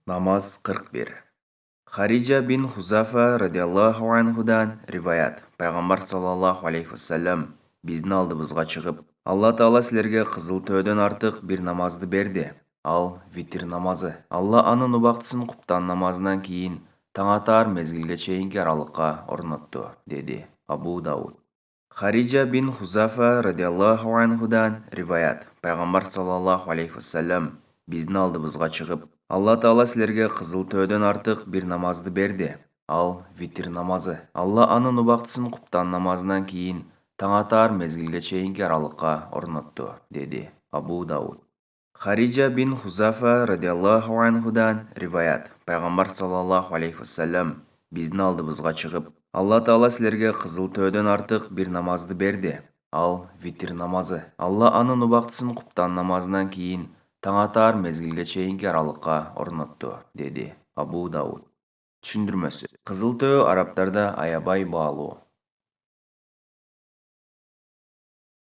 Namaz 41. Харija bin Хузафа радиаллаху анхудан риваят. Пайғамбар саллаллаху алейхи вассалам біздің алдымызға шығып, Алла Таала сілерге қызыл төден артық бір намазды берді. Ал витр намазы. Алла анын убактысын құптан намазынан кейін таңатар мезгілге чейінгі аралыққа орнатты, деді Абу Дауд. Харija bin Хузафа радиаллаху анхудан риваят. Пайғамбар саллаллаху алейхи вассалам біздің алдымызға шығып, Алла Таала сілерге қызыл төден артық бір намазды берді. Ал витр намазы. Алла анын убактысын құптан намазынан кейін таңатар мезгілге чейінгі аралыққа орнатты, деді Абу Дауд. Харija bin Хузафа радиаллаху анхудан риваят. Пайғамбар саллаллаху алейхи вассалам біздің алдымызға шығып, Алла Таала сілерге қызыл төден артық бір намазды берді. Ал витр намазы. Алла анын убактысын құптан намазынан кейін таңатар мезгілге чейінгі аралыққа орнатты, деді Абу Дауд. Түшіндірмесі. Қызыл төө арабтарда аябай баалуу.